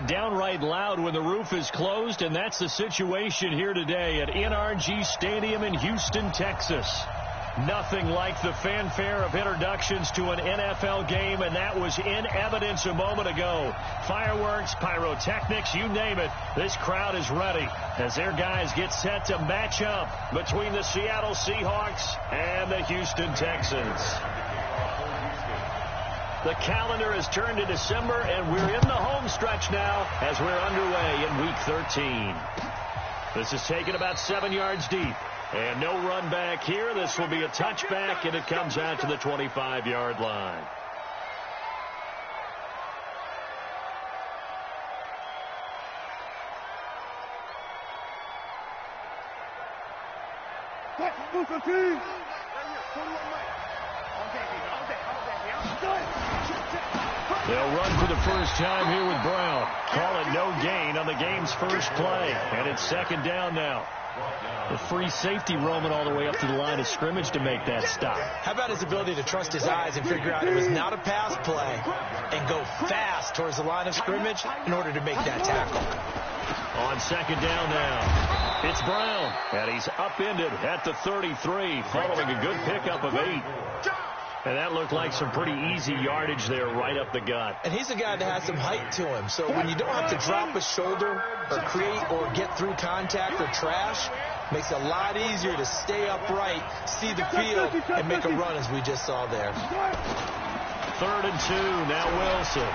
get downright loud when the roof is closed, and that's the situation here today at NRG Stadium in Houston, Texas. Nothing like the fanfare of introductions to an NFL game, and that was in evidence a moment ago. Fireworks, pyrotechnics, you name it. This crowd is ready as their guys get set to match up between the Seattle Seahawks and the Houston Texans. The calendar has turned to December, and we're in the home stretch now as we're underway in Week 13. This is taken about 7 yards deep. And no run back here. This will be a touchback, and it comes out to the 25-yard line. They'll run for the first time here with Brown. Call it no gain on the game's first play. And it's second down now. The free safety roaming all the way up to the line of scrimmage to make that stop. How about his ability to trust his eyes and figure out it was not a pass play and go fast towards the line of scrimmage in order to make that tackle. On second down now, it's Brown, and he's upended at the 33 following a good pickup of 8. And that looked like some pretty easy yardage there right up the gut. And he's a guy that has some height to him. So when you don't have to drop a shoulder or create or get through contact or trash, makes it a lot easier to stay upright, see the field, and make a run as we just saw there. 3rd and 2, now Wilson.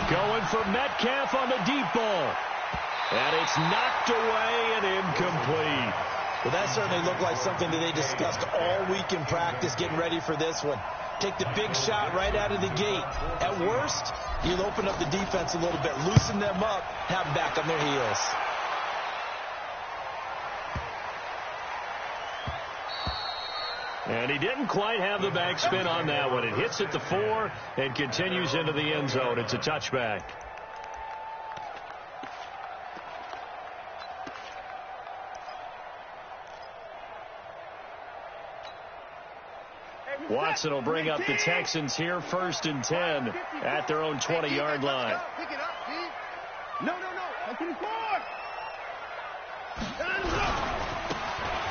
Going for Metcalf on the deep ball. And it's knocked away and incomplete. Well, that certainly looked like something that they discussed all week in practice getting ready for this one. Take the big shot right out of the gate. At worst, you'll open up the defense a little bit, loosen them up, have them back on their heels. And he didn't quite have the backspin on that one. It hits at the 4 and continues into the end zone. It's a touchback. Watson will bring up the Texans here, 1st and 10 at their own 20-yard line. Pick it up, Steve. No. Up to the 4.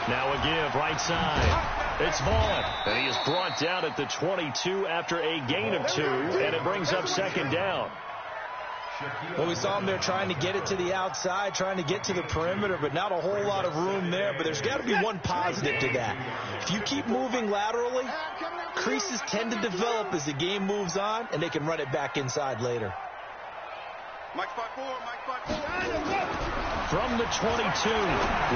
Now a give, right side. It's Vaughn, and he is brought down at the 22 after a gain of 2, and it brings up second down. Well, we saw him there trying to get it to the outside, trying to get to the perimeter, but not a whole lot of room there. But there's got to be one positive to that. If you keep moving laterally, creases tend to develop as the game moves on, and they can run it back inside later. Mike spot 4. From the 22,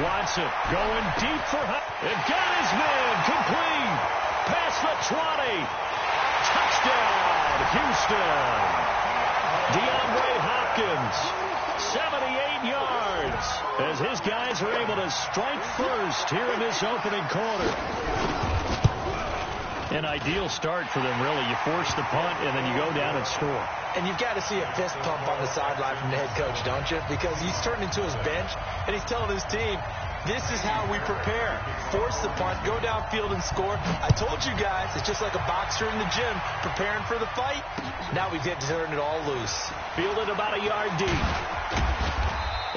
Watson going deep for and got his man complete. Past the 20. Touchdown, Houston. DeAndre Hopkins, 78 yards, as his guys are able to strike first here in this opening quarter. An ideal start for them, really. You force the punt, and then you go down and score. And you've got to see a fist pump on the sideline from the head coach, don't you? Because he's turned into his bench, and he's telling his team, this is how we prepare. Force the punt, go downfield and score. I told you guys, it's just like a boxer in the gym preparing for the fight. Now we get to turn it all loose. Fielded about a yard deep.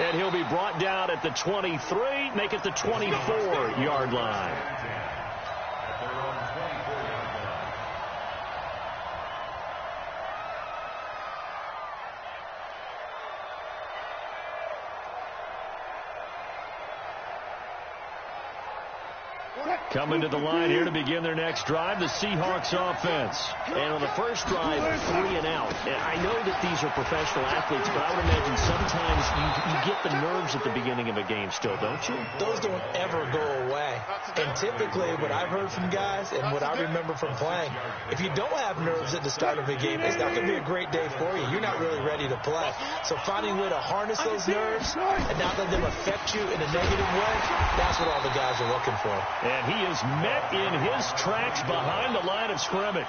And he'll be brought down at the 23, make it the 24-yard line. Coming to the line here to begin their next drive, the Seahawks offense. And on the first drive, 3 and out. And I know that these are professional athletes, but I would imagine sometimes you get the nerves at the beginning of a game still, don't you? Those don't ever go away. And typically, what I've heard from guys and what I remember from playing, if you don't have nerves at the start of a game, it's not going to be a great day for you. You're not really ready to play. So finding a way to harness those nerves and not let them affect you in a negative way, that's what all the guys are looking for. And he is met in his tracks behind the line of scrimmage.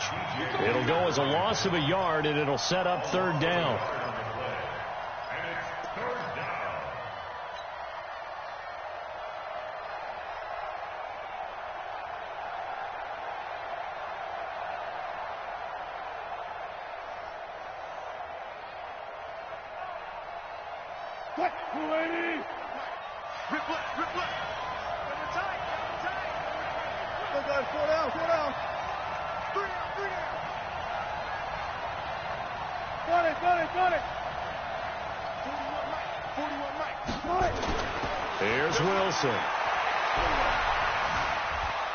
It'll go as a loss of a yard, and it'll set up 3rd down. 280. Rip left, rip left. Tight. Go guys, 4 down. 3 down. Got it. 41 right. Here's Wilson.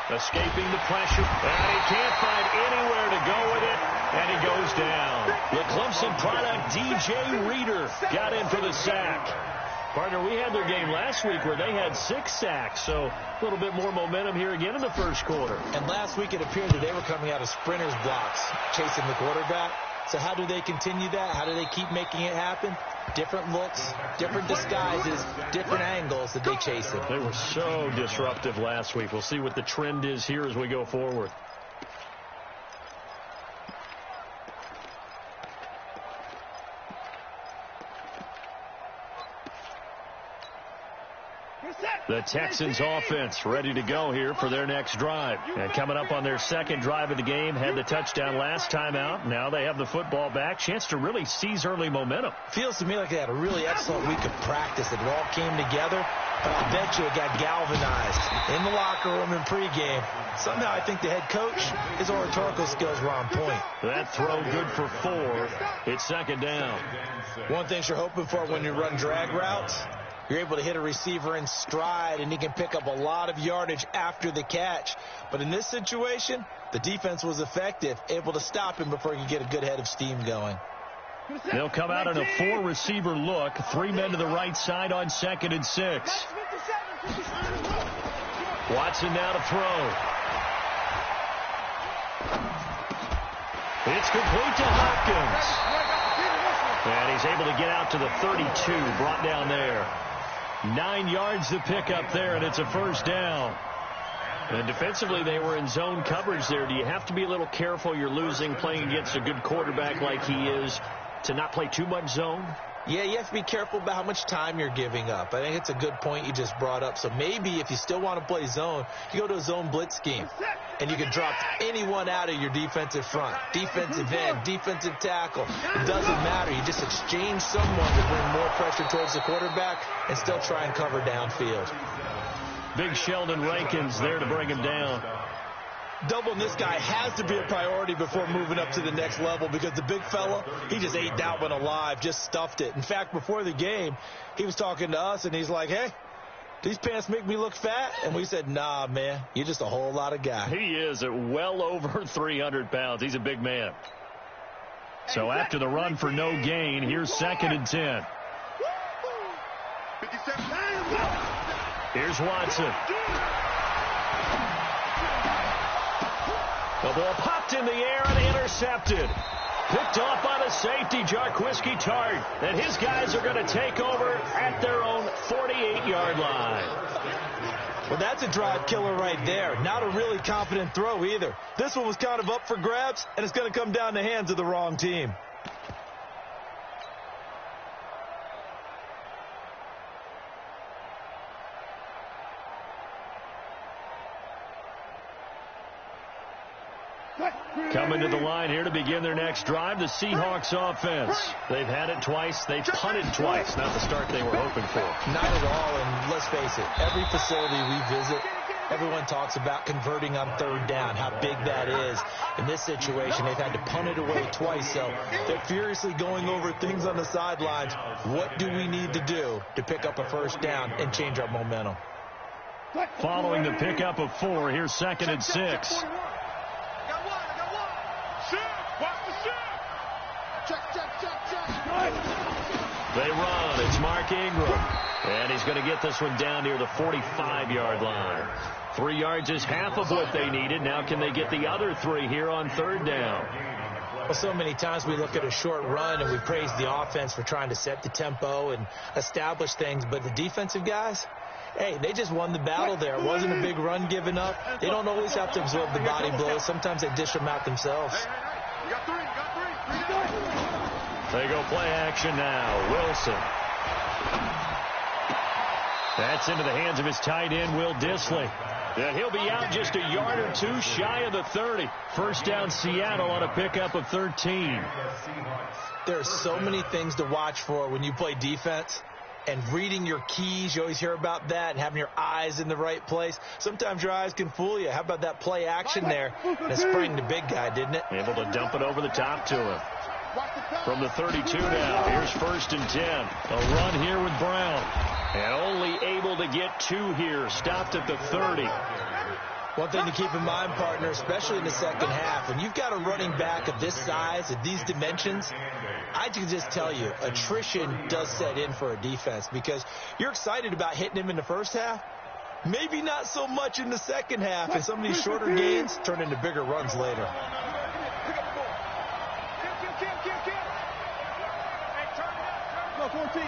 Escaping the pressure, and he can't find anywhere to go with it, and he goes down. The Clemson product, DJ Reader, got in for the sack. Partner, we had their game last week where they had 6 sacks, so a little bit more momentum here again in the first quarter. And last week it appeared that they were coming out of sprinters blocks, chasing the quarterback. So how do they continue that? How do they keep making it happen? Different looks, different disguises, different angles that they chase him. They were so disruptive last week. We'll see what the trend is here as we go forward. The Texans offense ready to go here for their next drive. And coming up on their second drive of the game, had the touchdown last time out. Now they have the football back. Chance to really seize early momentum. Feels to me like they had a really excellent week of practice. It all came together. But I'll bet you it got galvanized in the locker room in pregame. Somehow I think the head coach, his oratorical skills were on point. That throw good for 4. It's second down. One thing you're hoping for when you run drag routes, you're able to hit a receiver in stride, and he can pick up a lot of yardage after the catch. But in this situation, the defense was effective, able to stop him before he could get a good head of steam going. They'll come out in a 4-receiver look. 3 men to the right side on 2nd and 6. Watson now to throw. It's complete to Hopkins. And he's able to get out to the 32, brought down there. 9 yards to pick up there, and it's a first down. And defensively, they were in zone coverage there. Do you have to be a little careful? You're losing, playing against a good quarterback like he is, to not play too much zone? Yeah, you have to be careful about how much time you're giving up. I think it's a good point you just brought up. So maybe if you still want to play zone, you go to a zone blitz scheme. And you can drop anyone out of your defensive front. Defensive end, defensive tackle. It doesn't matter. You just exchange someone to bring more pressure towards the quarterback and still try and cover downfield. Big Sheldon Rankins there to bring him down. Doubling this guy has to be a priority before moving up to the next level, because the big fella, he just ate that one alive, just stuffed it. In fact, before the game, he was talking to us, and he's like, hey, these pants make me look fat? And we said, nah, man, you're just a whole lot of guy. He is at well over 300 pounds. He's a big man. So after the run for no gain, here's 2nd and 10. Here's Watson. The ball popped in the air and intercepted. Picked off by the safety, Jarquiski Tart. And his guys are going to take over at their own 48-yard line. Well, that's a drive killer right there. Not a really confident throw either. This one was kind of up for grabs, and it's going to come down the hands of the wrong team. Coming to the line here to begin their next drive, the Seahawks offense. They've had it twice. They've punted twice. Not the start they were hoping for. Not at all, and let's face it, every facility we visit, everyone talks about converting on 3rd down, how big that is. In this situation, they've had to punt it away twice, so they're furiously going over things on the sidelines. What do we need to do to pick up a first down and change our momentum? Following the pickup of 4, here's 2nd and 6. They run. It's Mark Ingram. And he's going to get this one down near the 45-yard line. 3 yards is half of what they needed. Now can they get the other 3 here on 3rd down? Well, so many times we look at a short run and we praise the offense for trying to set the tempo and establish things. But the defensive guys, hey, they just won the battle there. It wasn't a big run given up. They don't always have to absorb the body blows. Sometimes they dish them out themselves. You got 3. They go play action now. Wilson. That's into the hands of his tight end, Will Dissly. And he'll be out just a yard or 2 shy of the 30. First down, Seattle on a pickup of 13. There are so many things to watch for when you play defense. and reading your keys. You always hear about that, and having your eyes in the right place. Sometimes your eyes can fool you. How about that play action there? And it sprang the big guy, didn't it? Able to dump it over the top to him. From the 32 now, here's 1st and 10. A run here with Brown. And only able to get 2 here. Stopped at the 30. One thing to keep in mind, partner, especially in the second half, when you've got a running back of this size, of these dimensions, I can just tell you, attrition does set in for a defense because you're excited about hitting him in the first half. Maybe not so much in the second half, and some of these shorter gains turn into bigger runs later. Go 14.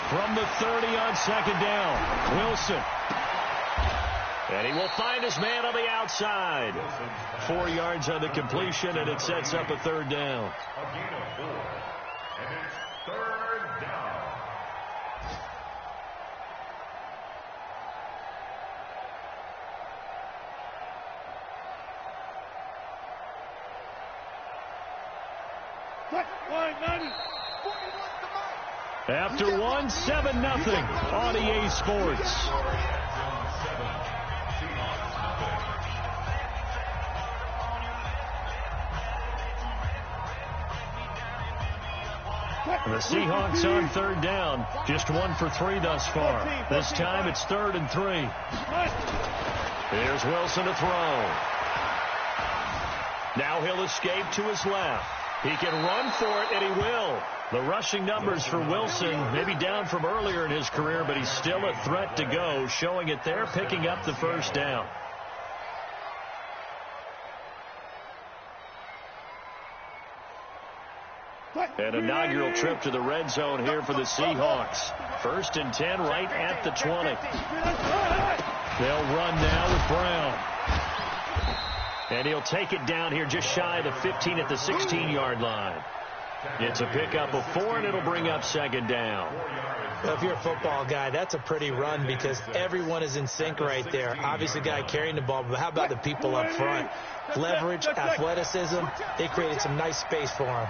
From the 30 on 2nd down, Wilson. And he will find his man on the outside. 4 yards on the completion, and it sets up a 3rd down. A gain of 4. And it's 3rd down. After 1, 7-0 on EA Sports. The Seahawks on 3rd down. Just 1 for 3 thus far. This time it's 3rd and 3. Here's Wilson to throw. Now he'll escape to his left. He can run for it, and he will. The rushing numbers for Wilson maybe down from earlier in his career, but he's still a threat to go, showing it there, picking up the 1st down. An inaugural trip to the red zone here for the Seahawks. 1st and 10 right at the 20. They'll run now with Brown. And he'll take it down here just shy of the 15 at the 16-yard line. It's a pickup of 4, and it'll bring up 2nd down. Well, if you're a football guy, that's a pretty run because everyone is in sync right there. Obviously, the guy carrying the ball, but how about the people up front? Leverage, athleticism, they created some nice space for him.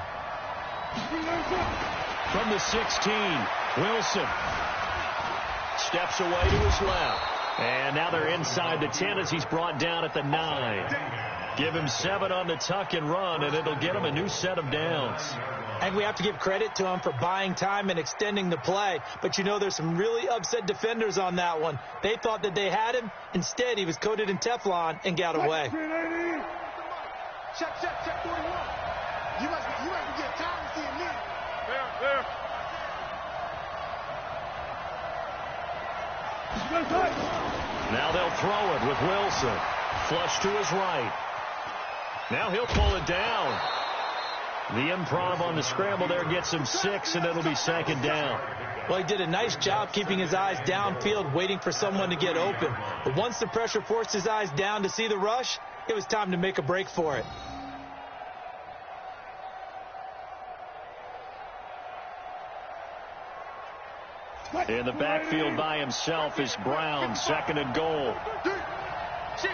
From the 16, Wilson steps away to his left. And now they're inside the 10 as he's brought down at the 9. Give him 7 on the tuck and run, and it'll get him a new set of downs. And we have to give credit to him for buying time and extending the play. But you know there's some really upset defenders on that one. They thought that they had him. Instead, he was coated in Teflon and got away. Check 41. You must be getting tired of seeing me. There. Now they'll throw it with Wilson. Flush to his right. Now he'll pull it down. The improv on the scramble there gets him 6, and it'll be 2nd down. Well, he did a nice job keeping his eyes downfield, waiting for someone to get open. But once the pressure forced his eyes down to see the rush, it was time to make a break for it. In the backfield by himself is Brown, 2nd and goal. Shit.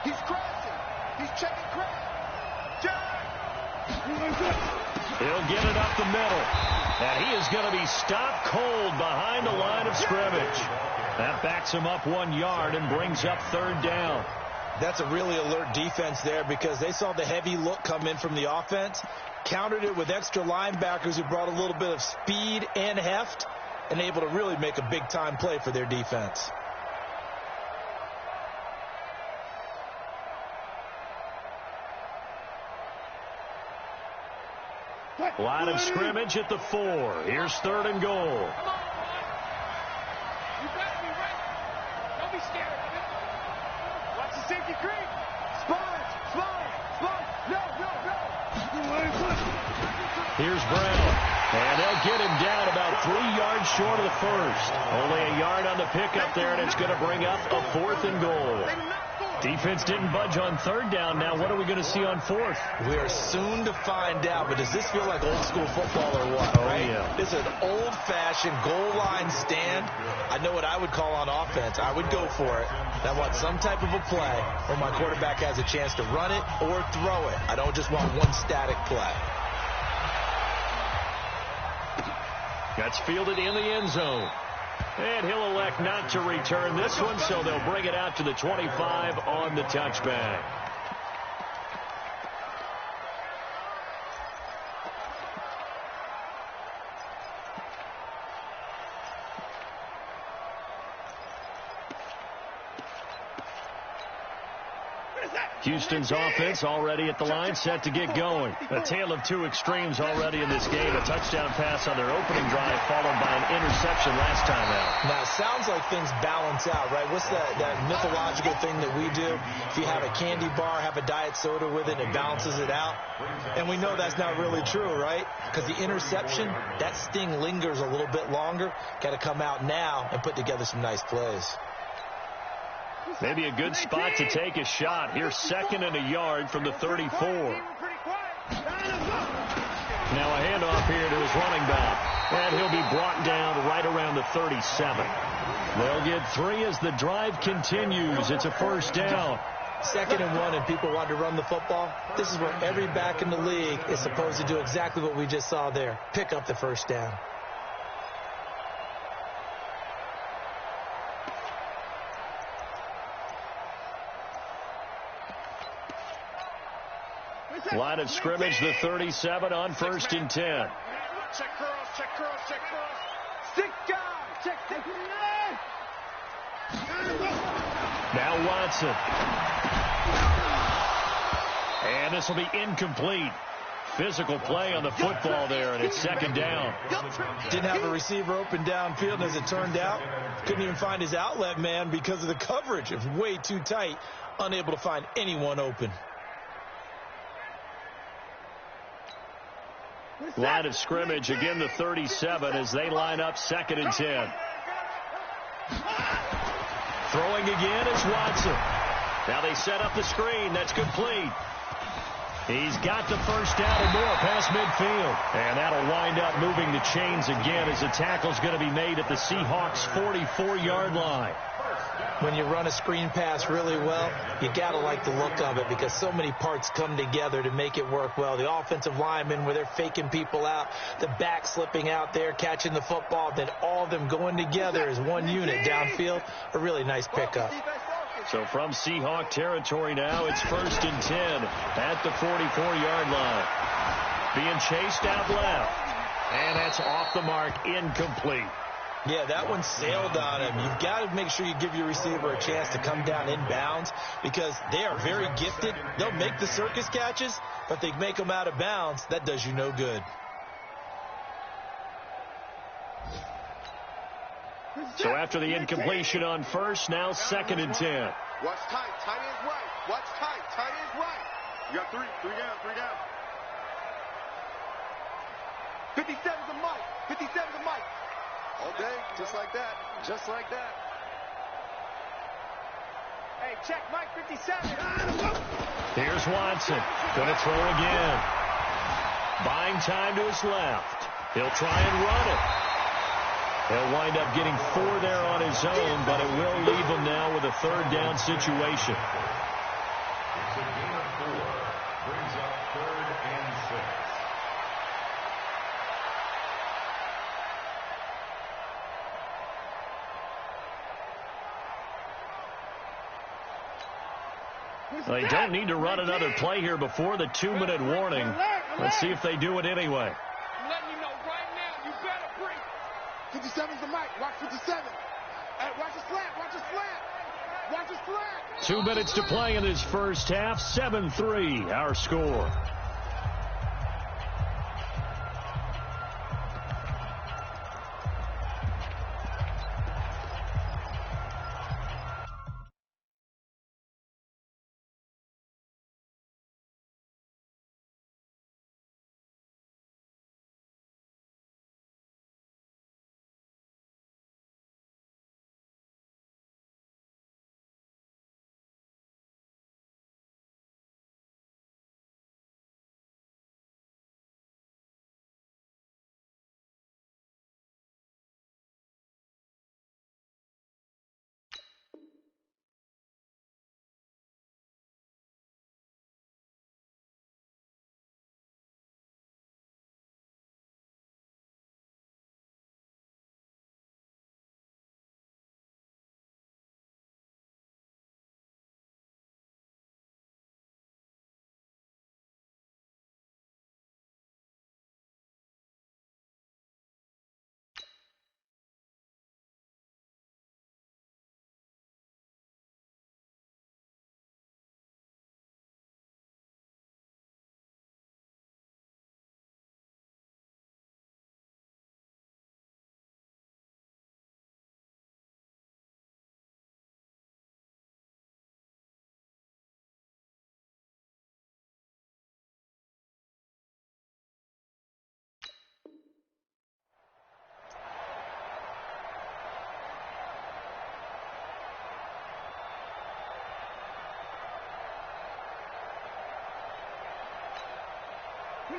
He's crashing. He's checking crash. He'll get it up the middle. And he is going to be stopped cold behind the line of scrimmage. That backs him up 1 yard and brings up 3rd down. That's a really alert defense there because they saw the heavy look come in from the offense, countered it with extra linebackers who brought a little bit of speed and heft, and able to really make a big-time play for their defense. Line of scrimmage at the 4. Here's 3rd and goal. You better be ready. Don't be scared of it. Watch the safety creep. Slide. No. Here's Brown. And they'll get him down about 3 yards short of the 1st. Only a yard on the pickup there, and it's going to bring up a 4th and goal. Defense didn't budge on third down. Now what are we going to see on fourth? We are soon to find out, but does this feel like old school football or what, right? Yeah. This is an old-fashioned goal line stand. I know what I would call on offense. I would go for it. I want some type of a play where my quarterback has a chance to run it or throw it. I don't just want one static play. That's fielded in the end zone. And he'll elect not to return this one, so they'll bring it out to the 25 on the touchback. Houston's offense already at the line, set to get going. A tale of two extremes already in this game. A touchdown pass on their opening drive, followed by an interception last time out. Now, it sounds like things balance out, right? What's that mythological thing that we do? If you have a candy bar, have a diet soda with it, it balances it out. And we know that's not really true, right? Because the interception, that sting lingers a little bit longer. Got to come out now and put together some nice plays. Maybe a good spot to take a shot. Here's 2nd and a yard from the 34. Now a handoff here to his running back. And he'll be brought down right around the 37. They'll get 3 as the drive continues. It's a first down. 2nd and 1 and people want to run the football. This is where every back in the league is supposed to do exactly what we just saw there. Pick up the first down. Line of scrimmage, the 37 on 1st and 10. Check curls, check curls, check curls. Stick down, check. Now Watson. And this will be incomplete. Physical play on the football there, and it's 2nd down. Didn't have a receiver open downfield, and as it turned out, couldn't even find his outlet man because of the coverage. It was way too tight, unable to find anyone open. Line of scrimmage, again the 37 as they line up 2nd and 10. Throwing again is Watson. Now they set up the screen. That's complete. He's got the first down and more past midfield. And that'll wind up moving the chains again as the tackle's going to be made at the Seahawks' 44-yard line. When you run a screen pass really well, you got to like the look of it because so many parts come together to make it work well. The offensive linemen where they're faking people out, the back slipping out there, catching the football, then all of them going together as one unit downfield. A really nice pickup. So from Seahawk territory now, it's 1st and 10 at the 44-yard line. Being chased out left. And that's off the mark, incomplete. Yeah, that one sailed on him. You've got to make sure you give your receiver a chance to come down inbounds because they are very gifted. They'll make the circus catches, but they make them out of bounds. That does you no good. So after the incompletion on first, now 2nd and 10. Watch tight, tight ends right. Watch tight, tight ends right. You got three down. 57's a mic, 57's a mic. All day, just like that, just like that. Hey, check Mike 57. Here's Watson, gonna throw again. Buying time to his left. He'll try and run it. He'll wind up getting 4 there on his own, but it will leave him now with a 3rd down situation. It's a gain of 4. Brings up 3rd and 6. They don't need to run another play here before the 2-minute warning. Let's see if they do it anyway. I'm letting you know right now, you better bring 57's the mic. Watch 57. Hey, watch the slant. Watch the slant. Watch the slant. 2 minutes to play in this first half. 7-3 our score.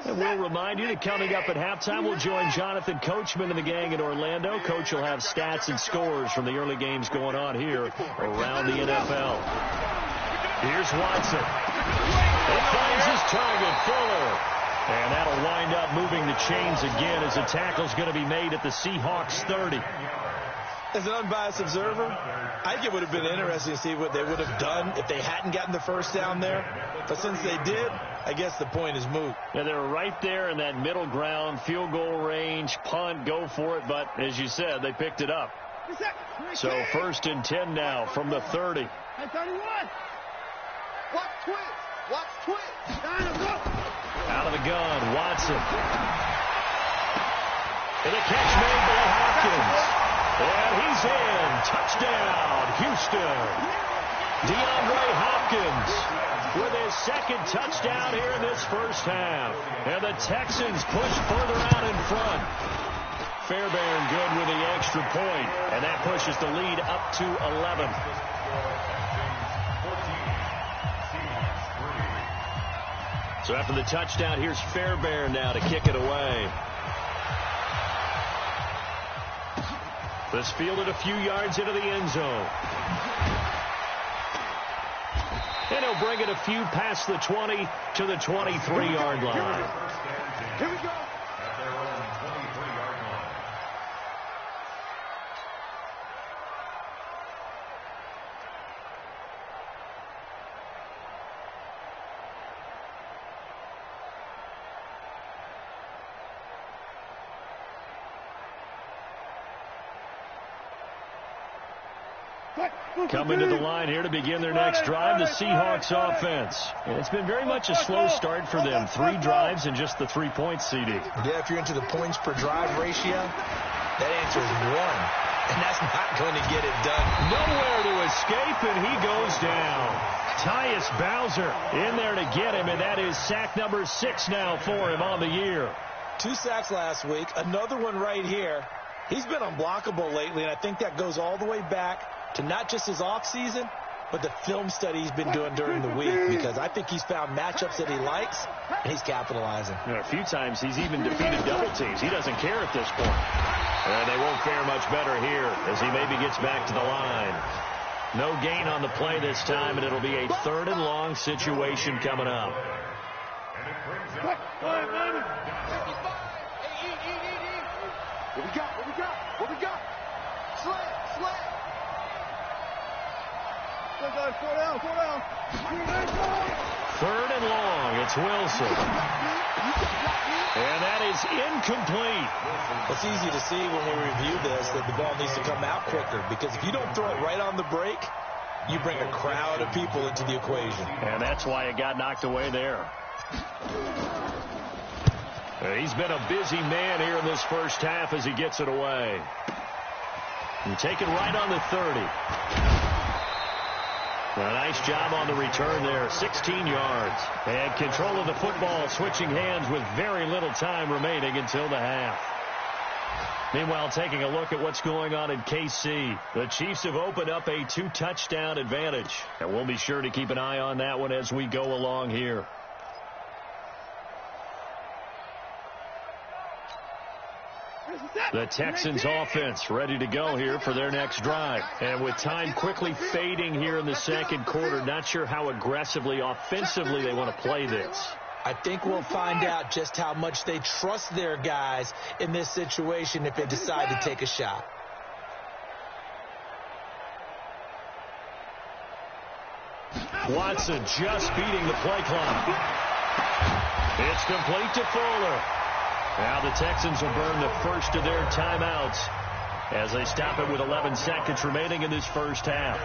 And we'll remind you that coming up at halftime, we'll join Jonathan Coachman and the gang in Orlando. Coach will have stats and scores from the early games going on here around the NFL. Here's Watson. He finds his target, Fuller. And that'll wind up moving the chains again as the tackle's going to be made at the Seahawks 30. As an unbiased observer, I think it would have been interesting to see what they would have done if they hadn't gotten the first down there. But since they did, I guess the point is moot. Yeah, they were right there in that middle ground, field goal range, punt, go for it. But as you said, they picked it up. So 1st and 10 now from the 30. Watch twist. Watch twist. Out of the gun, Watson. And a catch made by Hopkins. And he's in. Touchdown, Houston. DeAndre Hopkins with his second touchdown here in this first half. And the Texans push further out in front. Fairbairn good with the extra point. And that pushes the lead up to 11. So after the touchdown, here's Fairbairn now to kick it away. This fielded a few yards into the end zone. And he'll bring it a few past the 20 to the 23-yard line. Here we go. Coming to the line here to begin their next drive, the Seahawks offense. And it's been very much a slow start for them. 3 drives and just the 3 points, CD. Yeah, if you're into the points per drive ratio, that answer is 1. And that's not going to get it done. Nowhere to escape, and he goes down. Tyus Bowser in there to get him, and that is sack number 6 now for him on the year. 2 sacks last week, another one right here. He's been unblockable lately, and I think that goes all the way back to not just his offseason, but the film study he's been doing during the week, because I think he's found matchups that he likes, and he's capitalizing. A few times he's even defeated double teams. He doesn't care at this point. And they won't fare much better here as he maybe gets back to the line. No gain on the play this time, and it'll be a 3rd and long situation coming up. What we got? What we got? What we got? Slant. 3rd and long. It's Wilson. And that is incomplete. It's easy to see when we review this that the ball needs to come out quicker, because if you don't throw it right on the break, you bring a crowd of people into the equation. And that's why it got knocked away there. He's been a busy man here in this first half as he gets it away. And taken right on the 30. A nice job on the return there, 16 yards. And control of the football, switching hands with very little time remaining until the half. Meanwhile, taking a look at what's going on in KC. The Chiefs have opened up a 2-touchdown advantage. And we'll be sure to keep an eye on that one as we go along here. The Texans offense ready to go here for their next drive. And with time quickly fading here in the second quarter, not sure how aggressively, offensively they want to play this. I think we'll find out just how much they trust their guys in this situation if they decide to take a shot. Watson just beating the play clock. It's complete to Fuller. Now the Texans will burn the first of their timeouts as they stop it with 11 seconds remaining in this first half.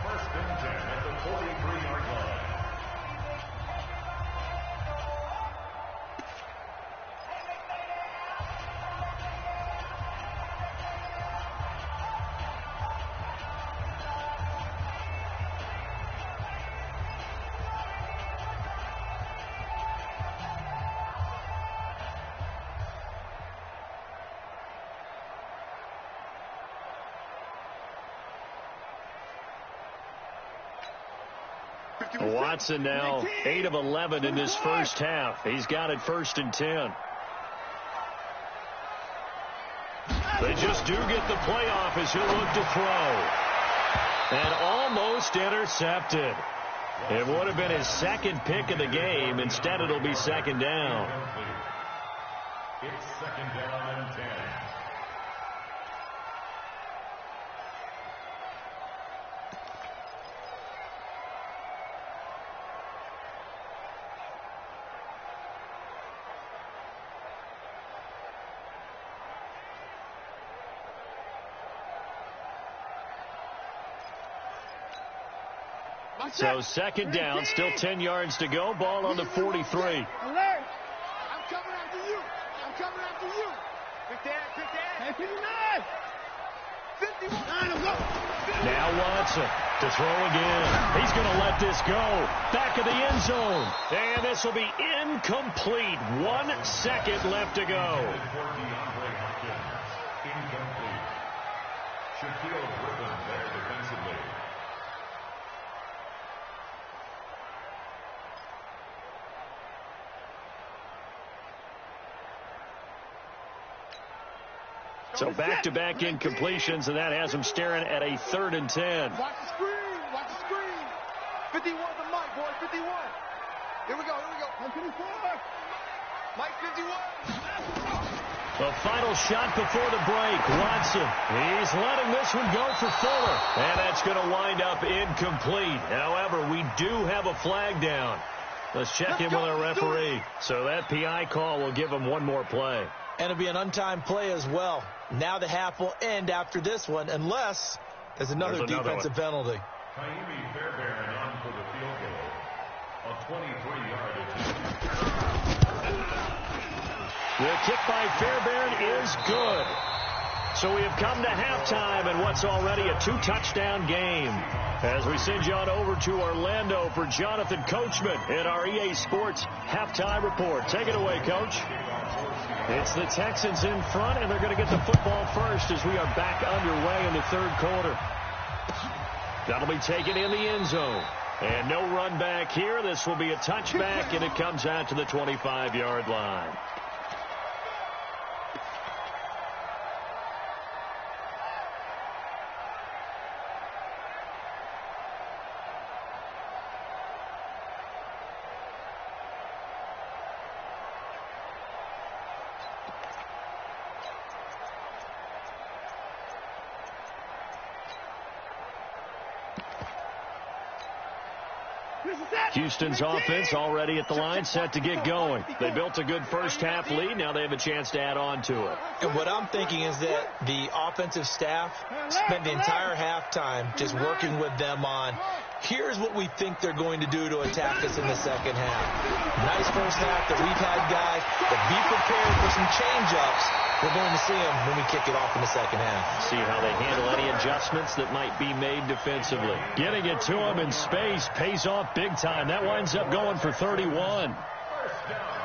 First and 10 at the 43-yard line. Watson now 8 of 11 in this first half. He's got it 1st and 10. They just do get the playoff as he'll look to throw. And almost intercepted. It would have been his 2nd pick of the game. Instead, it'll be 2nd down. It's 2nd down and 10. So 2nd down, still 10 yards to go. Ball on the 43. Alert! I'm coming after you. I'm coming after you. Pick that. 59. 51. Now Watson to throw again. He's going to let this go. Back of the end zone. And this will be incomplete. 1 second left to go. Incomplete. Shaquille Griffin there defensively. So back-to-back incompletions, and that has him staring at a 3rd and 10. Watch the screen. Watch the screen. 51 the mic, boy. 51. Here we go. 54. Mike 51. The final shot before the break. Watson. He's letting this one go for Fuller. And that's going to wind up incomplete. However, we do have a flag down. Let's check in with our referee. So that PI call will give him one more play. And it'll be an untimed play as well. Now the half will end after this one, unless there's another defensive penalty. Kaimi Fairbairn on for the field goal. A 23-yard attempt. The kick by Fairbairn is good. So we have come to halftime in what's already a 2-touchdown game. As we send you on over to Orlando for Jonathan Coachman in our EA Sports halftime report. Take it away, Coach. It's the Texans in front, and they're going to get the football first as we are back underway in the 3rd quarter. That'll be taken in the end zone. And no run back here. This will be a touchback, and it comes out to the 25-yard line. Houston's offense already at the line, set to get going. They built a good first half lead. Now they have a chance to add on to it. And what I'm thinking is that the offensive staff spent the entire halftime just working with them on, here's what we think they're going to do to attack us in the second half. Nice first half that we've had guys, but be prepared for some change-ups. We're going to see them when we kick it off in the second half. See how they handle any adjustments that might be made defensively. Getting it to them in space pays off big time. That winds up going for 31. First down.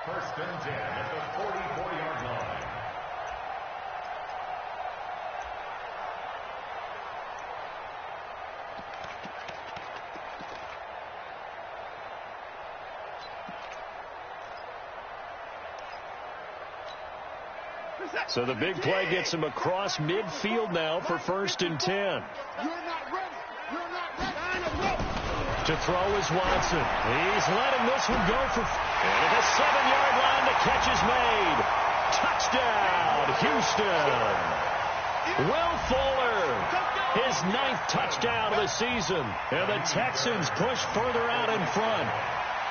1st and 10 at the 44-yard line. So the big play gets him across midfield now for 1st and 10. You're not ready. You're not ready. To throw is Watson. He's letting this one go for... And the 7-yard line, the catch is made. Touchdown, Houston. Will Fuller, his 9th touchdown of the season. And the Texans push further out in front.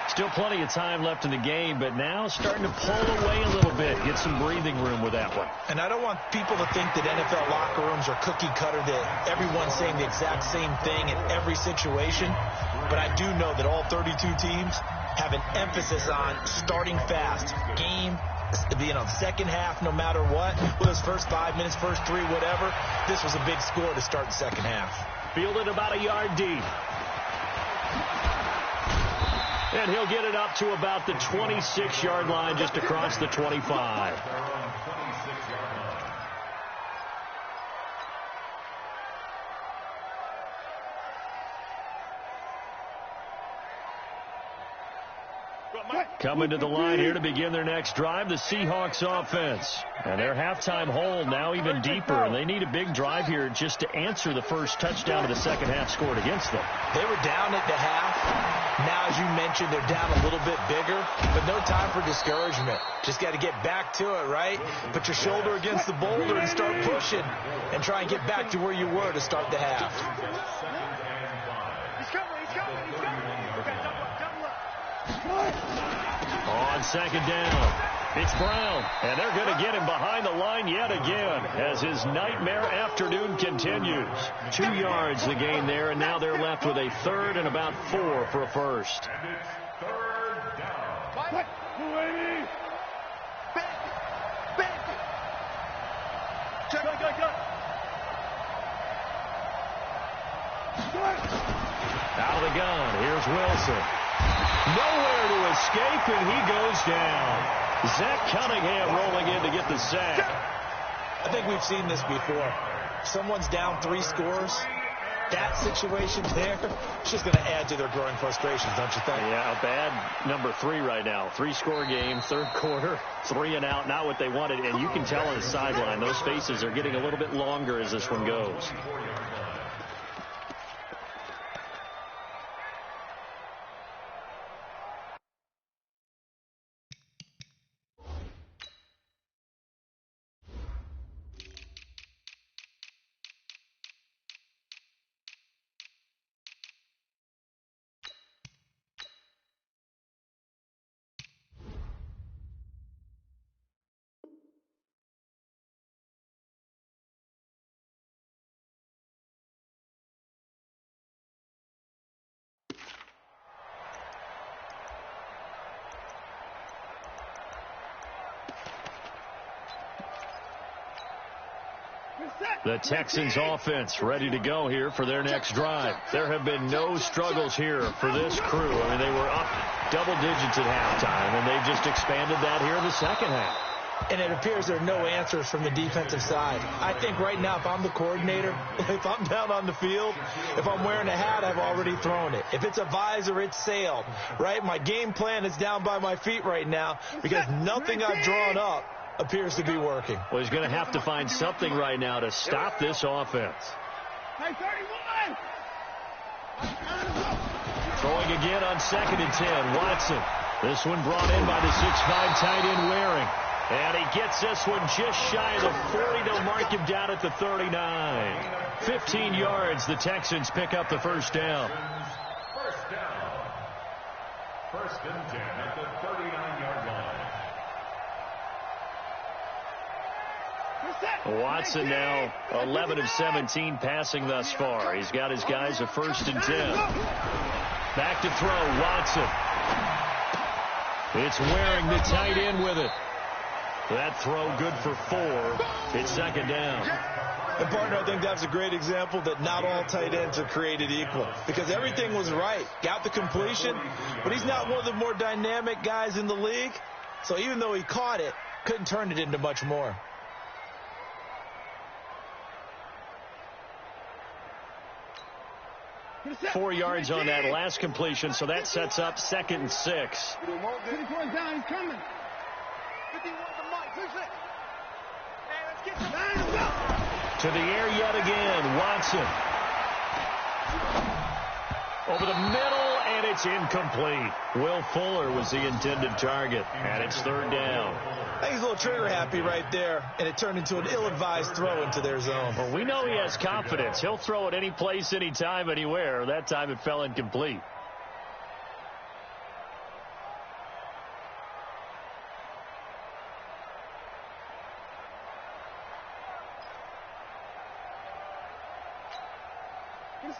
Still plenty of time left in the game, but now starting to pull away a little bit. Get some breathing room with that one. And I don't want people to think that NFL locker rooms are cookie cutter, that everyone's saying the exact same thing in every situation. But I do know that all 32 teams have an emphasis on starting fast. Game, second half, no matter what. Whether it's first 5 minutes, first 3, whatever. This was a big score to start the second half. Fielded about a yard deep. And he'll get it up to about the 26-yard line, just across the 25. Coming to the line here to begin their next drive, the Seahawks offense. And their halftime hole now even deeper, and they need a big drive here just to answer the first touchdown of the second half scored against them. They were down at the half. Now, as you mentioned, they're down a little bit bigger, but no time for discouragement. Just got to get back to it, right? Put your shoulder against the boulder and start pushing and try and get back to where you were to start the half. He's coming. Okay, double up. On second down, it's Brown, and they're going to get him behind the line yet again as his nightmare afternoon continues. 2 yards the gain there, and now they're left with a third and about 4 for a first. And it's third down. What? Back it. Check. Out of the gun, here's Wilson. Nowhere to escape, and he goes down. Zach Cunningham rolling in to get the sack. I think we've seen this before. Someone's down 3 scores. That situation there, it's just going to add to their growing frustrations, don't you think? Yeah, a bad number 3 right now. 3-score game, third quarter, 3 and out, not what they wanted. And you can tell on the sideline, those faces are getting a little bit longer as this one goes. The Texans offense ready to go here for their next drive. There have been no struggles here for this crew. I mean, they were up double digits at halftime, and they've just expanded that here in the second half. And it appears there are no answers from the defensive side. I think right now, if I'm the coordinator, if I'm down on the field, if I'm wearing a hat, I've already thrown it. If it's a visor, it's sailed, right? My game plan is down by my feet right now because nothing I've drawn up appears to be working. Well, he's going to have to find something right now to stop this offense. Hey, 31! Throwing again on 2nd and 10. Watson. This one brought in by the 6'5" tight end Waring. And he gets this one just shy of the 40. They'll mark him down at the 39. 15 yards. The Texans pick up the first down. First down. 1st and 10 at the 39-yard line. Watson now 11 of 17 passing thus far. He's got his guys a 1st and 10. Back to throw, Watson. It's Waring, the tight end, with it. That throw good for 4. It's 2nd down. And, partner, I think that's a great example that not all tight ends are created equal because everything was right. Got the completion, but he's not one of the more dynamic guys in the league. So even though he caught it, couldn't turn it into much more. 4 yards on that last completion, so that sets up 2nd and 6. 54's down, he's coming. 51 the mic, push it. Hey, let's get the line, let's go. To the air yet again, Watson. Over the middle, and it's incomplete. Will Fuller was the intended target, and it's 3rd down. I think he's a little trigger happy right there, and it turned into an ill-advised throw into their zone. Well, we know he has confidence. He'll throw it any place, anytime, anywhere. That time it fell incomplete.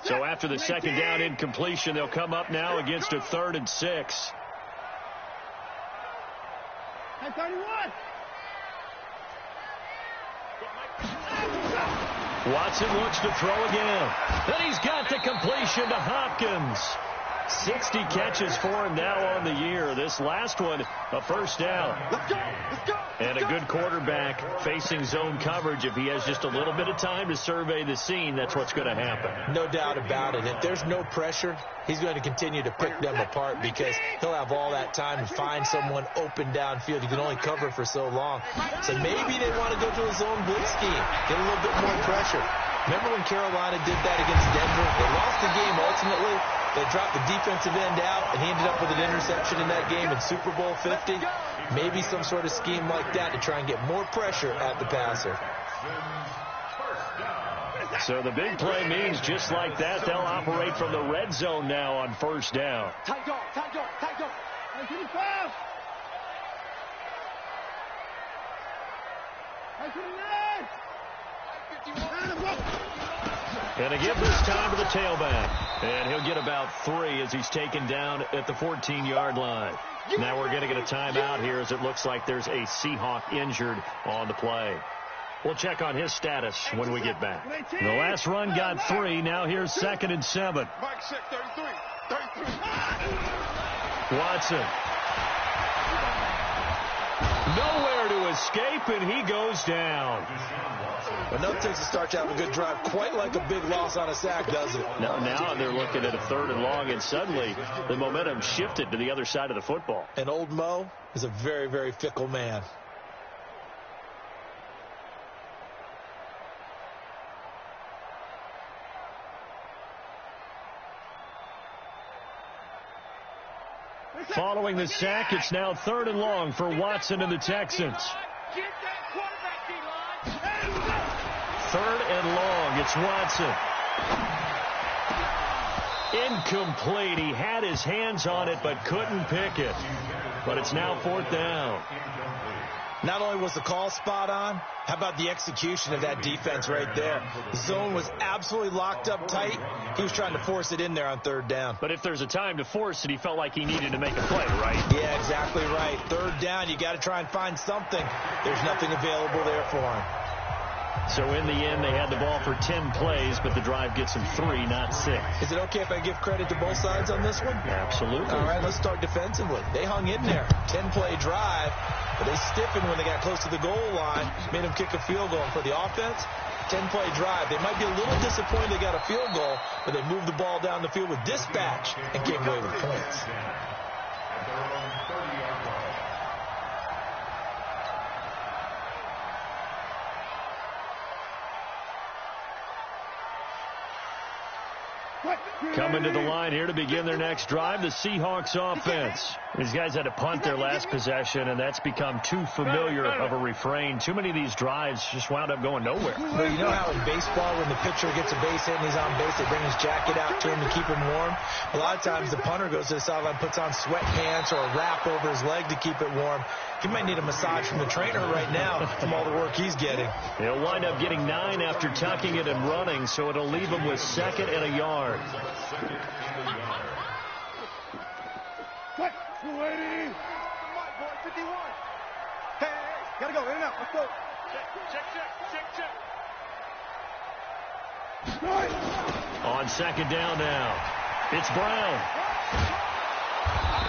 So after the 2nd down incompletion, they'll come up now against a 3rd and 6. Hey, 31! Watson looks to throw again. Then he's got the completion to Hopkins. 60 catches for him now on the year. This last one, a first down. Let's go. Let's go. And a good quarterback facing zone coverage. If he has just a little bit of time to survey the scene, that's what's going to happen. No doubt about it. If there's no pressure, he's going to continue to pick them apart because he'll have all that time to find someone open downfield. He can only cover for so long. So maybe they want to go to a zone blitz scheme, get a little bit more pressure. Remember when Carolina did that against Denver? They lost the game ultimately. They dropped the defensive end out, and he ended up with an interception in that game in Super Bowl 50. Maybe some sort of scheme like that to try and get more pressure at the passer. So the big play means just like that, they'll operate from the red zone now on first down. Tight dog, tight dog, tight dog. And a give this time to the tailback. And he'll get about 3 as he's taken down at the 14-yard line. Now we're going to get a timeout here as it looks like there's a Seahawk injured on the play. We'll check on his status when we get back. The last run got 3. Now here's 2nd and 7. Mike, check 33. Watson. Nowhere to escape, and he goes down. Enough takes to start to have a good drive, quite like a big loss on a sack, does it? Now they're looking at a 3rd and long, and suddenly the momentum shifted to the other side of the football. And old Mo is a very, very fickle man. Following the sack, it's now 3rd and long for Watson and the Texans. 3rd and long, it's Watson. Incomplete. He had his hands on it but couldn't pick it. But it's now 4th down. Not only was the call spot on, how about the execution of that defense right there? The zone was absolutely locked up tight. He was trying to force it in there on 3rd down. But if there's a time to force it, he felt like he needed to make a play, right? Yeah, exactly right. 3rd down, you got to try and find something. There's nothing available there for him. So in the end, they had the ball for 10 plays, but the drive gets them 3, not 6. Is it okay if I give credit to both sides on this one? Absolutely. All right, let's start defensively. They hung in there. 10-play drive, but they stiffened when they got close to the goal line, made them kick a field goal. And for the offense, 10-play drive. They might be a little disappointed they got a field goal, but they moved the ball down the field with dispatch and came away with points. Coming to the line here to begin their next drive, the Seahawks offense. These guys had to punt their last possession, and that's become too familiar of a refrain. Too many of these drives just wound up going nowhere. Well, you know how in baseball, when the pitcher gets a base hit and he's on base, they bring his jacket out to him to keep him warm? A lot of times the punter goes to the sideline, puts on sweatpants or a wrap over his leg to keep it warm. He might need a massage from the trainer right now from all the work he's getting. He'll wind up getting 9 after tucking it and running, so it'll leave him with 2nd and a yard. What? 280. Mike, boy, 51. Hey, gotta go, in and out. Let's go. Check. On 2nd down now, it's Brown.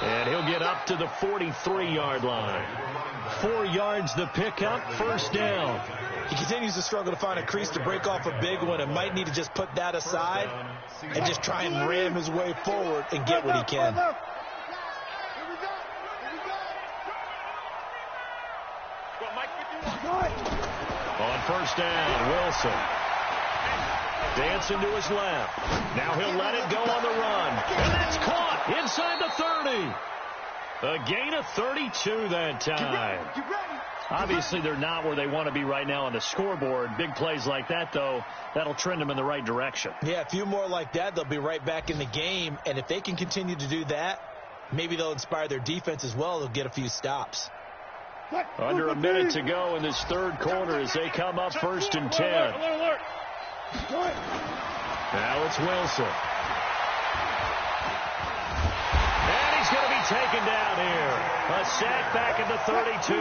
And he'll get up to the 43-yard line. 4 yards the pickup, 1st down. He continues to struggle to find a crease to break off a big one and might need to just put that aside and just try and ram his way forward and get what he can. On 1st down, Wilson. Dancing to his left. Now he'll let it go on the run. And that's caught inside the 30. A gain of 32 that time. Obviously, they're not where they want to be right now on the scoreboard. Big plays like that, though, that'll trend them in the right direction. Yeah, a few more like that, they'll be right back in the game. And if they can continue to do that, maybe they'll inspire their defense as well. They'll get a few stops. Under a minute to go in this 3rd quarter as they come up 1st and 10. Now it's Wilson. And he's going to be taken down here. A sack back at the 32.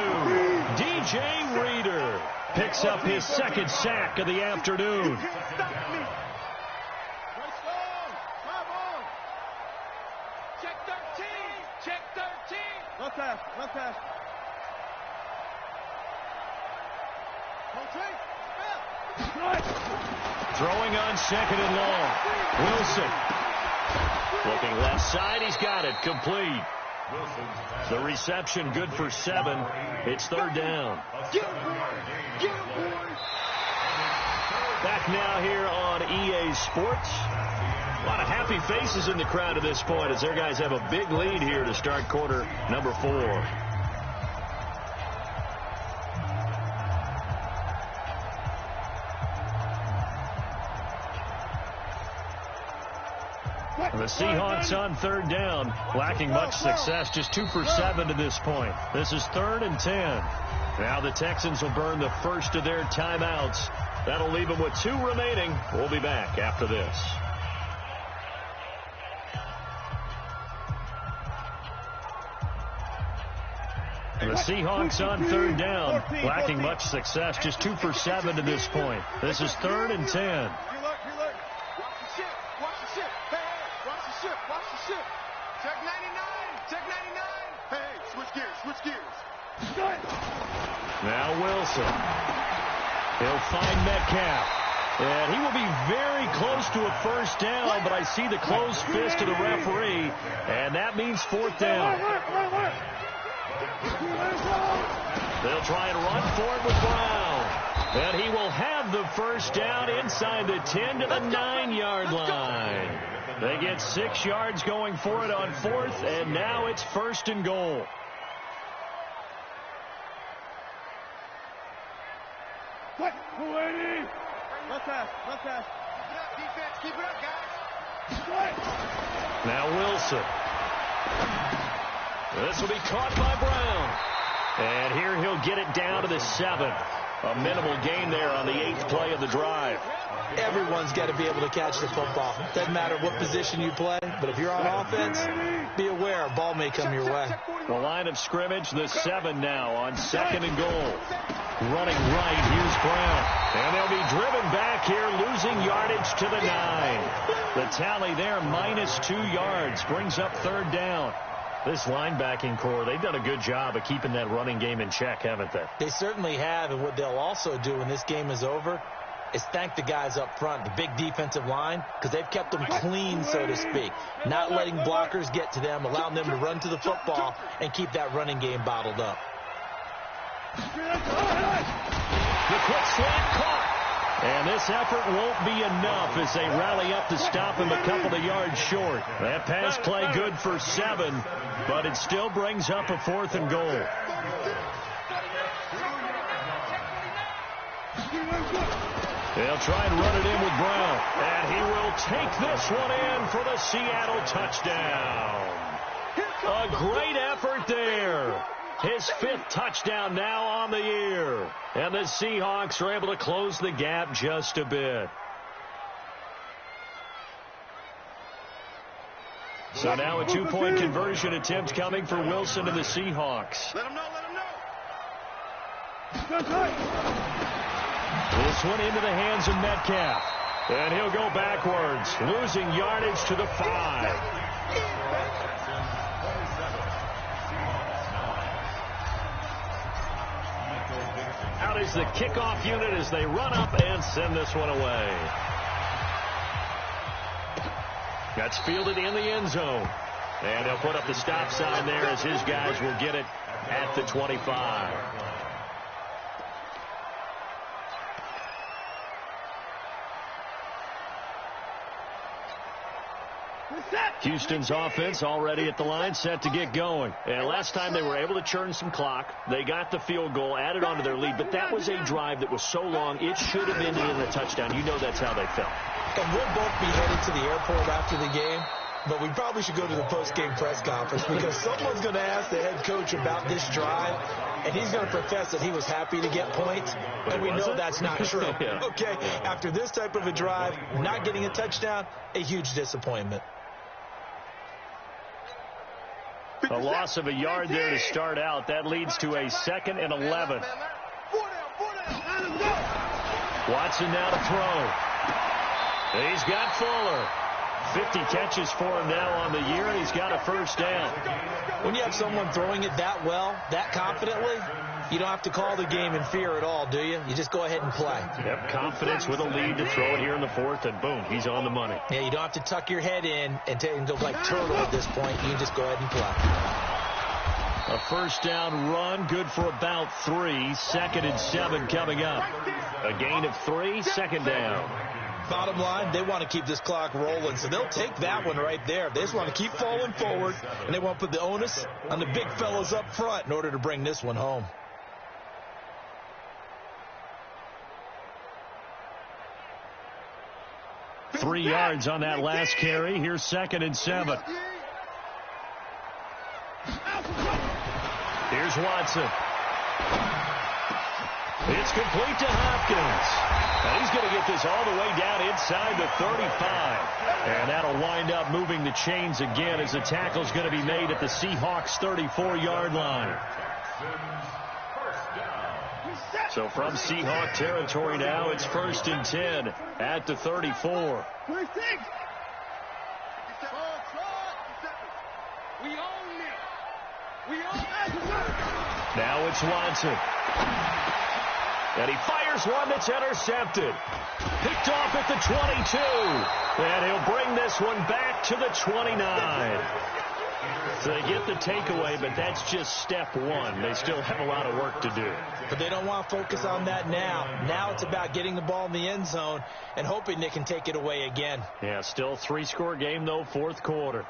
DJ Reader picks up his 2nd sack of the afternoon. Left hash. Left hash. Throwing on second and long. Wilson. Looking left side. He's got it. Complete. The reception good for 7. It's third down. Back now here on EA Sports. A lot of happy faces in the crowd at this point as their guys have a big lead here to start quarter number 4. The Seahawks on third down, lacking much success, just 2 for 7 to this point. This is 3rd and 10. Now the Texans will burn the first of their timeouts. That'll leave them with 2 remaining. We'll be back after this. The Seahawks on third down, lacking much success, just 2 for 7 to this point. This is 3rd and 10. Check 99. Check 99. Hey, switch gears. Now Wilson. He'll find Metcalf. And he will be very close to a first down, but I see the closed fist of the referee, and that means 4th down. They'll try and run for it with Brown. And he will have the first down inside the 10 to the 9-yard line. They get 6 yards going for it on 4th, and now it's 1st and goal. Left pass. Keep it up, defense. Keep it up, guys. Now Wilson. This will be caught by Brown. And here he'll get it down to the 7. A minimal gain there on the 8th play of the drive. Everyone's got to be able to catch the football. Doesn't matter what position you play, but if you're on offense, be aware a ball may come your way. The line of scrimmage, the 7 now on 2nd and goal. Running right, here's Brown. And they'll be driven back here, losing yardage to the 9. The tally there, -2 yards, brings up 3rd down. This linebacking core, they've done a good job of keeping that running game in check, haven't they? They certainly have, and what they'll also do when this game is over is thank the guys up front, the big defensive line, because they've kept them clean, so to speak. Not letting blockers get to them, allowing them to run to the football and keep that running game bottled up. The quick slant caught. And this effort won't be enough as they rally up to stop him a couple of yards short. That pass play good for 7, but it still brings up a 4th and goal. They'll try and run it in with Brown. And he will take this one in for the Seattle touchdown. A great effort there. His 5th touchdown now on the year. And the Seahawks are able to close the gap just a bit. So now a 2-point conversion attempt coming for Wilson and the Seahawks. Let him know. This one into the hands of Metcalf. And he'll go backwards, losing yardage to the 5. Out is the kickoff unit as they run up and send this one away. That's fielded in the end zone. And he'll put up the stop sign there as his guys will get it at the 25. Houston's offense already at the line, set to get going. And last time they were able to churn some clock. They got the field goal, added on to their lead, but that was a drive that was so long, it should have ended in a touchdown. You know that's how they felt. And we'll both be headed to the airport after the game, but we probably should go to the post-game press conference because someone's going to ask the head coach about this drive, and he's going to profess that he was happy to get points, and we know that's not true. Yeah. Okay, after this type of a drive, not getting a touchdown, a huge disappointment. A loss of a yard there to start out. That leads to a 2nd and 11. Watson now to throw. He's got Fuller. 50 catches for him now on the year, and he's got a first down. When you have someone throwing it that well, that confidently, you don't have to call the game in fear at all, do you? You just go ahead and play. Yep, confidence with a lead to throw it here in the fourth, and boom, he's on the money. Yeah, you don't have to tuck your head in and go like turtle at this point. You just go ahead and play. A first down run, good for about 3. 2nd and 7 coming up. A gain of 3, 2nd down. Bottom line, they want to keep this clock rolling, so they'll take that one right there. They just want to keep falling forward, and they want to put the onus on the big fellas up front in order to bring this one home. Three yards on that last carry. Here's 2nd and 7. Here's Watson. It's complete to Hopkins. And he's going to get this all the way down inside the 35. And that'll wind up moving the chains again as the tackle's going to be made at the Seahawks' 34-yard line. So from Seahawk territory now, it's 1st and 10 at the 34. Now it's Watson. And he fires one that's intercepted. Picked off at the 22. And he'll bring this one back to the 29. So they get the takeaway, but that's just step one. They still have a lot of work to do. But they don't want to focus on that now. Now it's about getting the ball in the end zone and hoping they can take it away again. Yeah, still 3-score game, though, 4th quarter.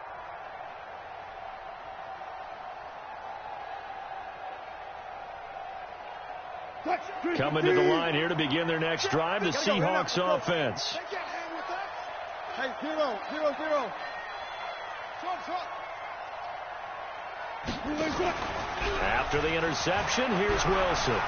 Coming to the line here to begin their next drive, the Seahawks offense. Hey, 0-0-0. After the interception, here's Wilson.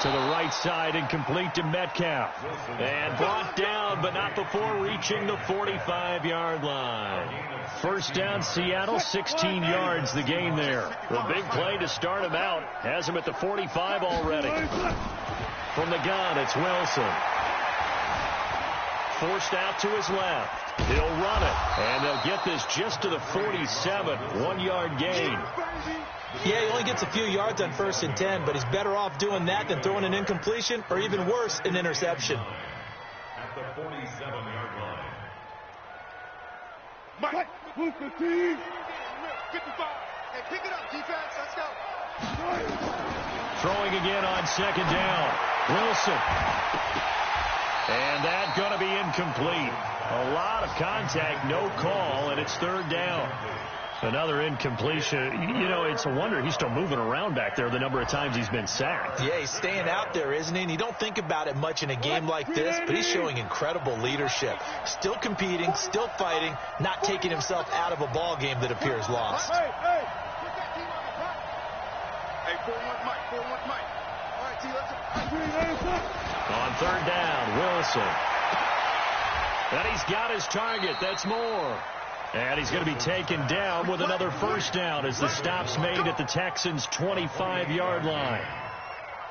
To the right side and complete to Metcalf. And brought down, but not before reaching the 45-yard line. First down, Seattle, 16 yards the gain there. The big play to start him out. Has him at the 45 already. From the gun, it's Wilson. Forced out to his left. He'll run it, and they'll get this just to the 47. 1-yard gain. Yeah, he only gets a few yards on 1st and 10, but he's better off doing that than throwing an incompletion or even worse, an interception. At the 47-yard line. Mike, move the team. 55. Hey, pick it up, defense. Let's go. Throwing again on 2nd down. Wilson. And that's going to be incomplete. A lot of contact, no call, and it's 3rd down. Another incompletion. You know, it's a wonder he's still moving around back there the number of times he's been sacked. Yeah, he's staying out there, isn't he? And you don't think about it much in a game like this, but he's showing incredible leadership. Still competing, still fighting, not taking himself out of a ball game that appears lost. Hey, hey, 4-1 Mike, 4-1 Mike. All right, T, let's go. On 3rd down, Wilson. And he's got his target. That's more. And he's going to be taken down with another first down as the stop's made at the Texans' 25-yard line.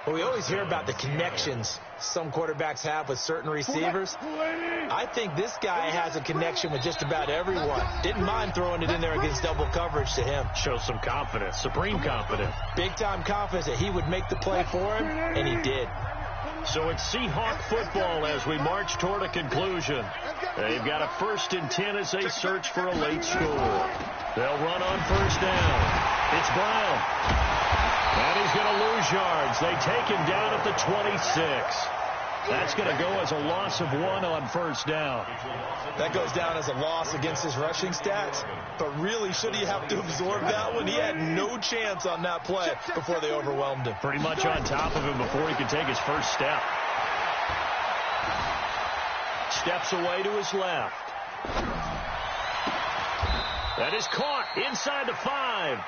Well, we always hear about the connections some quarterbacks have with certain receivers. I think this guy has a connection with just about everyone. Didn't mind throwing it in there against double coverage to him. Shows some confidence, supreme confidence. Big-time confidence that he would make the play for him, and he did. So it's Seahawk football as we march toward a conclusion. They've got a 1st and 10 as they search for a late score. They'll run on 1st down. It's Brown. And he's going to lose yards. They take him down at the 26. That's going to go as a loss of 1 on 1st down. That goes down as a loss against his rushing stats. But really, should he have to absorb that one? He had no chance on that play before they overwhelmed him. Pretty much on top of him before he could take his first step. Steps away to his left. That is caught inside the 5.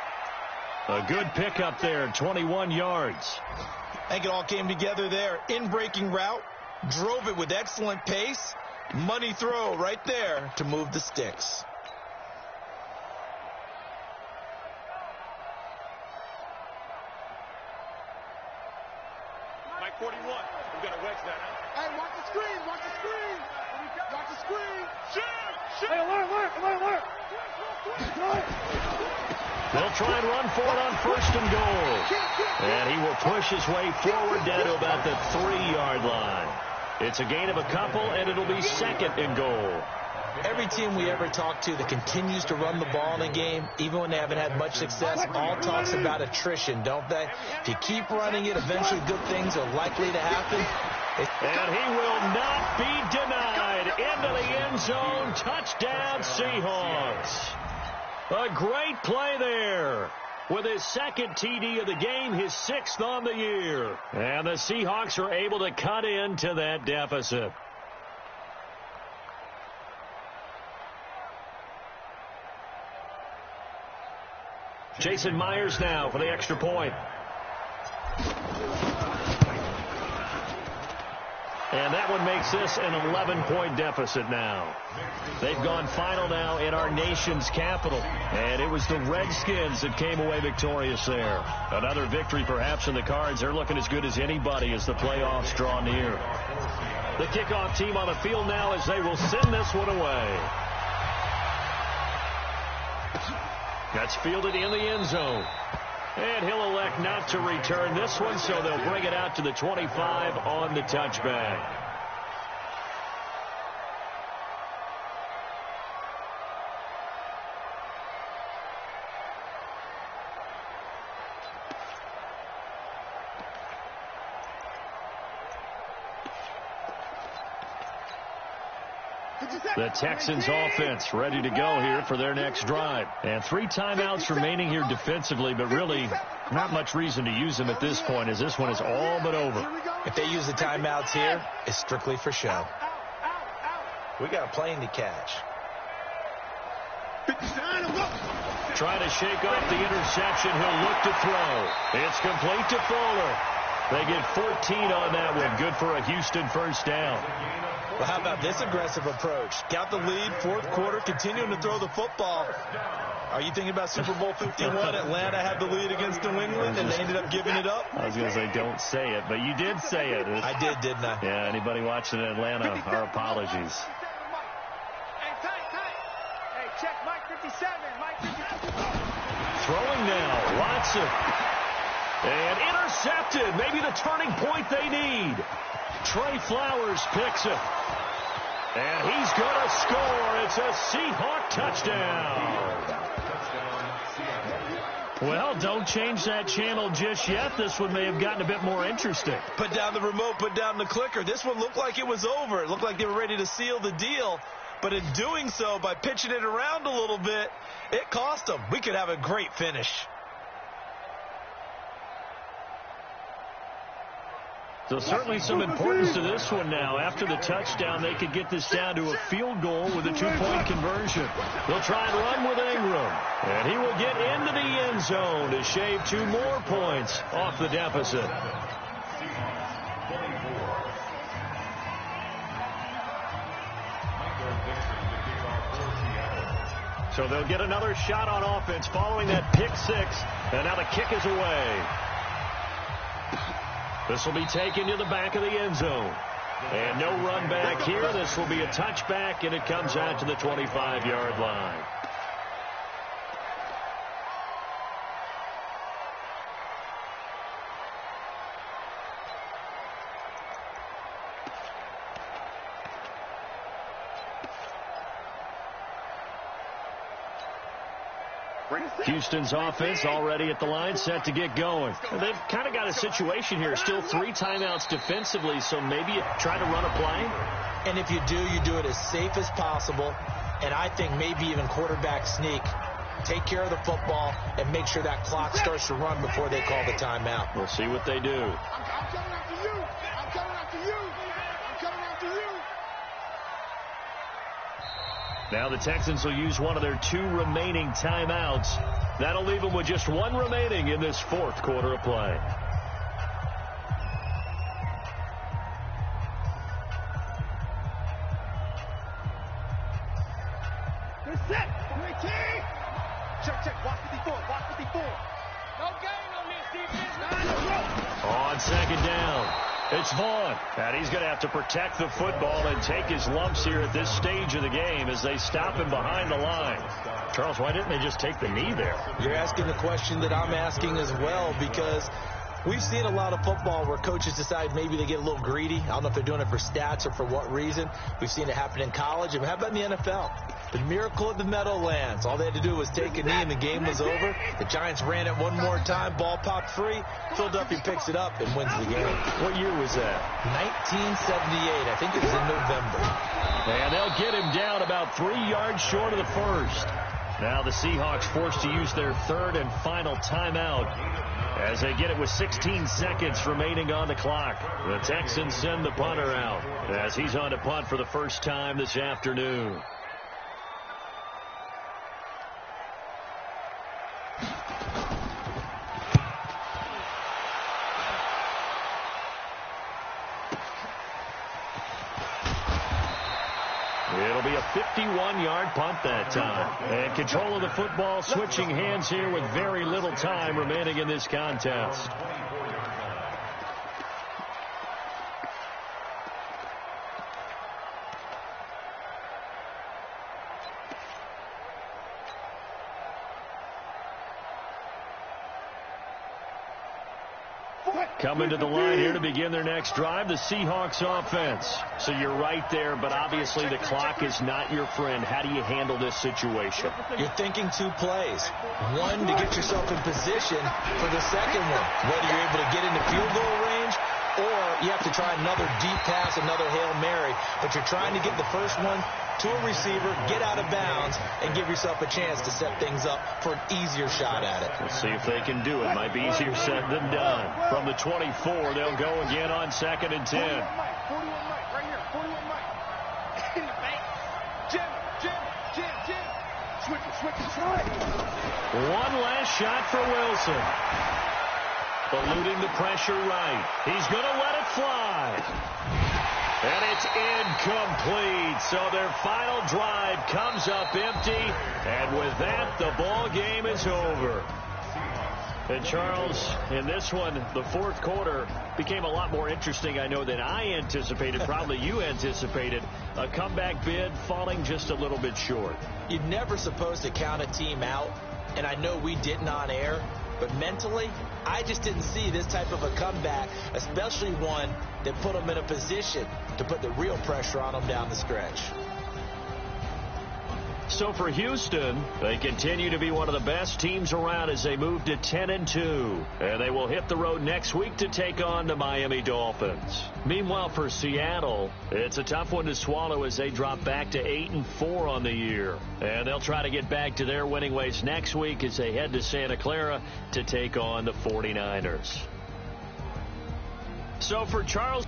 A good pickup there, 21 yards. I think it all came together there. In-breaking route, drove it with excellent pace. Money throw right there to move the sticks. Mike 41, we got a Hey, watch the screen. Watch the screen. Watch the screen. Shoot. Hey, alert. They'll try and run for it on 1st and goal. And he will push his way forward down to about the 3-yard line. It's a gain of a couple, and it'll be 2nd and goal. Every team we ever talk to that continues to run the ball in a game, even when they haven't had much success, all talks about attrition, don't they? If you keep running it, eventually good things are likely to happen. And he will not be denied. Into the end zone. Touchdown, Seahawks. A great play there. With his 2nd TD of the game, his 6th on the year. And the Seahawks are able to cut into that deficit. Jason Myers now for the extra point. And that one makes this an 11-point deficit now. They've gone final now in our nation's capital. And it was the Redskins that came away victorious there. Another victory perhaps in the cards. They're looking as good as anybody as the playoffs draw near. The kickoff team on the field now as they will send this one away. That's fielded in the end zone. And he'll elect not to return this one, so they'll bring it out to the 25 on the touchback. The Texans offense ready to go here for their next drive. And 3 timeouts remaining here defensively, but really not much reason to use them at this point as this one is all but over. If they use the timeouts here, it's strictly for show. We got a plane to catch. Trying to shake off the interception. He'll look to throw. It's complete to Fuller. They get 14 on that one. Good for a Houston first down. Well, how about this aggressive approach? Got the lead, 4th quarter, continuing to throw the football. Are you thinking about Super Bowl 51? Atlanta had the lead against New England, and they ended up giving it up? I was going to say don't say it, but you did say it. I did, didn't I? Yeah, anybody watching in Atlanta, our apologies. Hey, tight. Hey, check Mike 57. Mike 57. Throwing now, Watson. And intercepted. Maybe the turning point they need. Trey Flowers picks it. And he's going to score. It's a Seahawk touchdown. Well, don't change that channel just yet. This one may have gotten a bit more interesting. Put down the remote, put down the clicker. This one looked like it was over. It looked like they were ready to seal the deal. But in doing so, by pitching it around a little bit, it cost them. We could have a great finish. So certainly some importance to this one now. After the touchdown, they could get this down to a field goal with a 2-point conversion. They'll try and run with Ingram. And he will get into the end zone to shave 2 more points off the deficit. So they'll get another shot on offense following that pick 6. And now the kick is away. This will be taken to the back of the end zone. And no run back here. This will be a touchback, and it comes out to the 25-yard line. Houston's offense already at the line, set to get going. They've kind of got a situation here. Still 3 timeouts defensively, so maybe you try to run a play. And if you do it as safe as possible. And I think maybe even quarterback sneak. Take care of the football and make sure that clock starts to run before they call the timeout. We'll see what they do. I'm coming after you. I'm coming after you. I'm coming after you. Now the Texans will use one of their 2 remaining timeouts. That'll leave them with just 1 remaining in this 4th quarter of play. They're set. Check. Watch 54. Watch 54. No gain on this defense. On 2nd down. It's Vaughn, and he's going to have to protect the football and take his lumps here at this stage of the game as they stop him behind the line. Charles, why didn't they just take the knee there? You're asking the question that I'm asking as well, because we've seen a lot of football where coaches decide maybe they get a little greedy. I don't know if they're doing it for stats or for what reason. We've seen it happen in college. And how about in the NFL? The miracle of the Meadowlands. All they had to do was take a knee and the game was over. The Giants ran it one more time. Ball popped free. Philadelphia picks it up and wins the game. What year was that? 1978. I think it was in November. And they'll get him down about 3 yards short of the first. Now the Seahawks forced to use their third and final timeout as they get it with 16 seconds remaining on the clock. The Texans send the punter out as he's on to punt for the first time this afternoon. It'll be a 51-yard punt that time. And control of the football switching hands here with very little time remaining in this contest. Coming to the line here to begin their next drive, the Seahawks offense. So you're right there, but obviously the clock is not your friend. How do you handle this situation? You're thinking 2 plays. One, to get yourself in position for the second one, whether you're able to get into field goal range or you have to try another deep pass, another Hail Mary. But you're trying to get the first one to a receiver, get out of bounds, and give yourself a chance to set things up for an easier shot at it. Let's see if they can do it. Might be easier said than done. From the 24, they'll go again on 2nd and 10. 41 Mike, right here, 41 Mike. In the bank. Jim. Switch it. One last shot for Wilson. Eluding the pressure right. He's going to let it fly. And it's incomplete. So their final drive comes up empty. And with that, the ball game is over. And Charles, in this one, the fourth quarter became a lot more interesting, I know, than I anticipated. Probably you anticipated. A comeback bid falling just a little bit short. You're never supposed to count a team out. And I know we didn't on air. But mentally, I just didn't see this type of a comeback, especially one that put them in a position to put the real pressure on them down the stretch. So for Houston, they continue to be one of the best teams around as they move to 10-2. And they will hit the road next week to take on the Miami Dolphins. Meanwhile, for Seattle, it's a tough one to swallow as they drop back to 8-4 on the year. And they'll try to get back to their winning ways next week as they head to Santa Clara to take on the 49ers. So for Charles...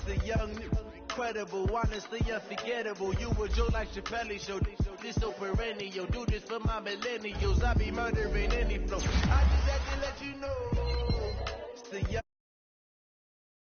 The young, incredible, honestly unforgettable. You were Joe like Chappelle show. This so perennial. Do this for my millennials. I be murdering any flow. I just had to let you know. It's the young.